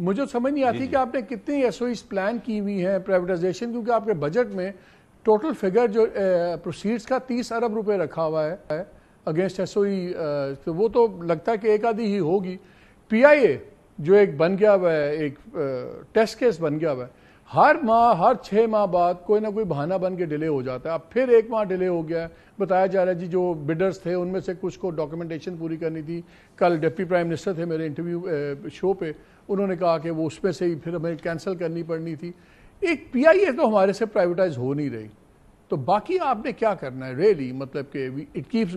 مجھے سمجھ نہیں آتی کہ آپ نے کتنی ایس او ایز پلان کی ہوئی ہیں پرائیویٹائزیشن، کیونکہ آپ کے بجٹ میں ٹوٹل فگر جو پروسیڈز کا 30 ارب روپے رکھا ہوا ہے اگینسٹ ایس او ای، تو وہ تو لگتا ہے کہ ایک آدھی ہی ہوگی۔ پی آئی اے جو ایک بن گیا ہوا ہے، ایک ٹیسٹ کیس بن گیا ہوا ہے، ہر ماہ ہر 6 ماہ بعد کوئی نہ کوئی بہانہ بن کے ڈیلے ہو جاتا ہے۔ اب پھر 1 ماہ ڈیلے ہو گیا ہے، بتایا جا رہا ہے جی جو بڈرز تھے ان میں سے کچھ کو ڈاکیومنٹیشن پوری کرنی تھی۔ کل ڈپٹی پرائم منسٹر تھے میرے انٹرویو شو پہ، انہوں نے کہا کہ وہ اس میں سے ہی پھر ہمیں کینسل کرنی پڑنی تھی۔ ایک پی آئی اے تو ہمارے سے پرائیویٹائز ہو نہیں رہی، تو باقی آپ نے کیا کرنا ہے ریئلی، مطلب کہ اٹ کیپس،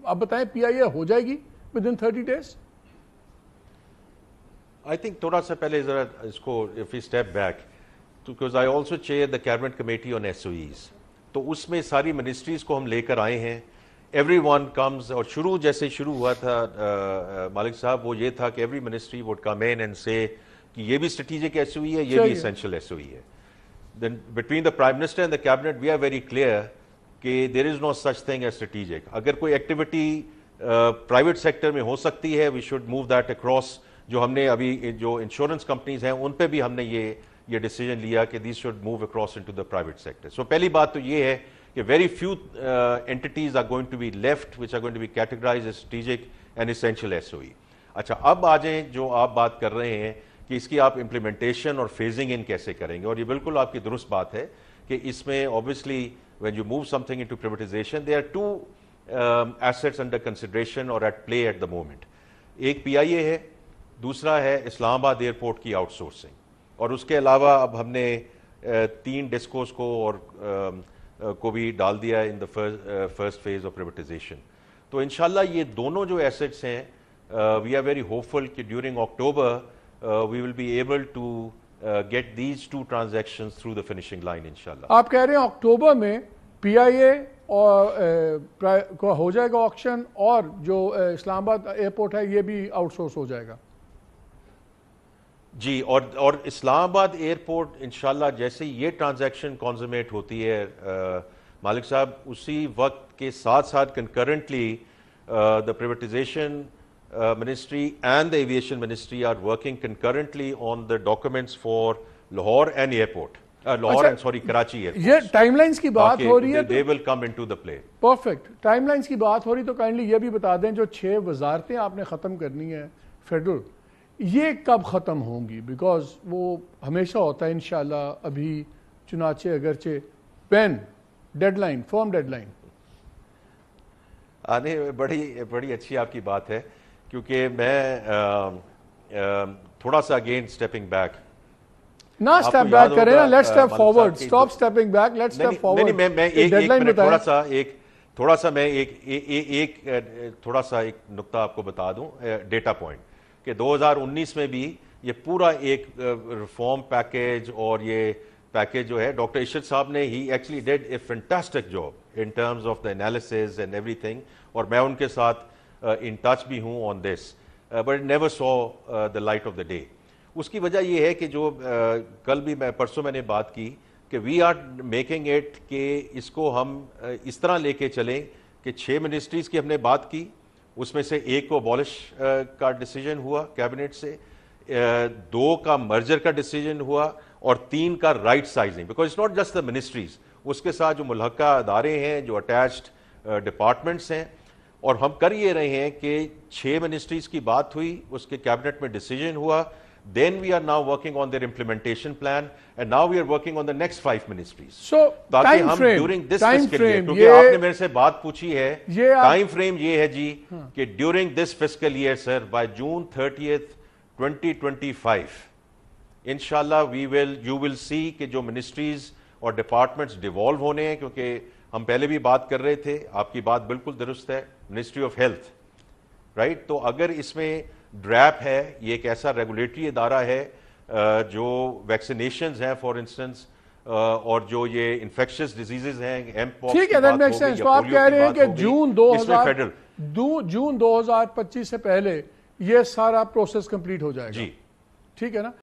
آپ بتائیں پی آئی اے ہو جائے گی ودن 30 days؟ I think تھوڑا سا پہلے ذرا اس کو if we step back because I also chair the cabinet committee on SOEs، تو اس میں ساری منسٹریز کو ہم لے کر آئے ہیں۔ ایوری ون کمز، اور شروع جیسے شروع ہوا تھا مالک صاحب، وہ یہ تھا کہ every ministry would come in and say کہ یہ بھی اسٹریٹجک ایس او ای ہے، یہ بھی اسینشل ایس او ای ہے۔ Then between the Prime Minister and the Cabinet we are very clear کہ there is no such thing as strategic۔ اگر کوئی ایکٹیویٹی پرائیویٹ سیکٹر میں ہو سکتی ہے we should move that across۔ جو ہم نے ابھی جو انشورنس کمپنیز ہیں ان پہ بھی ہم نے یہ ڈیسیجن لیا کہ these should move across into the private sector۔ So پہلی بات تو یہ ہے کہ very few entities are going to be left which are going to be categorized as strategic and essential SOE۔ اچھا اب آ جائیں جو آپ بات کر رہے ہیں کہ اس کی آپ امپلیمنٹیشن اور فیزنگ ان کیسے کریں گے، اور یہ بالکل آپ کی درست بات ہے کہ اس میں obviously when you move something into privatization there are two assets under consideration or at play at the moment۔ ایک پی آئی اے ہے، دوسرا ہے اسلام آباد ایئرپورٹ کی آؤٹ سورسنگ، اور اس کے علاوہ اب ہم نے 3 ڈسکوز کو اور کو بھی ڈال دیا in the first phase of privatisation. تو انشاءاللہ یہ دونوں جو ایسٹس ہیں وی آر ویری ہوپفل کہ during October we will be able to get these 2 transactions through the finishing line inshallah۔ آپ کہہ رہے ہیں اکتوبر میں پی آئی اے اور ہو جائے گا آکشن، اور جو اسلام آباد ایئرپورٹ ہے یہ بھی آؤٹ سورس ہو جائے گا؟ جی، اور اسلام آباد ایئرپورٹ انشاءاللہ جیسے یہ ٹرانزیکشن کانزومیٹ ہوتی ہے مالک صاحب، اسی وقت کے ساتھ ساتھ concurrently the privatization ministry and the aviation ministry are working concurrently on the documents for Lahore and airport Lahore and sorry Karachi airport۔ یہ ٹائم لائنز کی بات ہو رہی ہے، they will come into the play۔ Perfect, time lines کی بات ہو رہی تو kindly یہ بھی بتا دیں جو 6 وزارتیں آپ نے ختم کرنی ہے فیڈرل، یہ کب ختم ہوں گی؟ بیکاز وہ ہمیشہ ہوتا ہے انشاءاللہ، ابھی چنانچہ اگرچہ پین ڈیڈ لائن، فرم ڈیڈ لائن آنے بڑی اچھی آپ کی بات ہے، کیونکہ میں تھوڑا سا اگین اسٹیپنگ بیک نہ اسٹیپ بیک کریں نا، let's step forward, stop stepping back, let's step forward. میں ایک تھوڑا سا ایک نقطہ آپ کو بتا دوں، ڈیٹا پوائنٹ، کہ 2019 میں بھی یہ پورا ایک ریفارم پیکیج، اور یہ پیکیج جو ہے ڈاکٹر ارشد صاحب نے ہی actually did a fantastic job in terms of the analysis and ایوری تھنگ، اور میں ان کے ساتھ ان ٹچ بھی ہوں on this, but it never saw the light of the day. اس کی وجہ یہ ہے کہ جو کل بھی پرسوں میں نے بات کی کہ وی آر میکنگ اٹ کہ اس کو ہم اس طرح لے کے چلیں کہ 6 منسٹریز کی ہم نے بات کی، اس میں سے ایک کو abolish کا ڈیسیجن ہوا کیبنٹ سے، 2 کا مرجر کا ڈیسیجن ہوا، اور 3 کا right sizing, because it's not just the ministries, اس کے ساتھ جو ملحقہ ادارے ہیں، جو اٹیچڈ ڈپارٹمنٹس ہیں، اور ہم کر یہ رہے ہیں کہ 6 منسٹریز کی بات ہوئی، اس کے کیبنٹ میں ڈیسیجن ہوا، then we are now working on their implementation plan and now we are working on the next 5 ministries۔ So تاکہ ہم during this fiscal year، کیونکہ آپ نے میرے سے بات پوچھی ہے، ٹائم فریم یہ ہے جی کہ during this fiscal year sir by June 30th 2025 انشاءاللہ you will see کہ جو منسٹریز اور ڈپارٹمنٹس ڈیوالو ہونے ہیں، کیونکہ ہم پہلے بھی بات کر رہے تھے، آپ کی بات بالکل درست ہے، منسٹری آف ہیلتھ رائٹ، تو اگر اس میں ڈریپ ہے، یہ ایک ایسا ریگولیٹری ادارہ ہے جو ویکسینیشنز ہیں فار انسٹنس، اور جو یہ انفیکشس ڈیزیزز ہیں، ایم پاکس ٹھیک ہے، دیٹ میک سینس۔ تو آپ کہہ رہے ہیں کہ جون 2025 سے پہلے یہ سارا پروسیس کمپلیٹ ہو جائے گا؟ جی ٹھیک ہے نا۔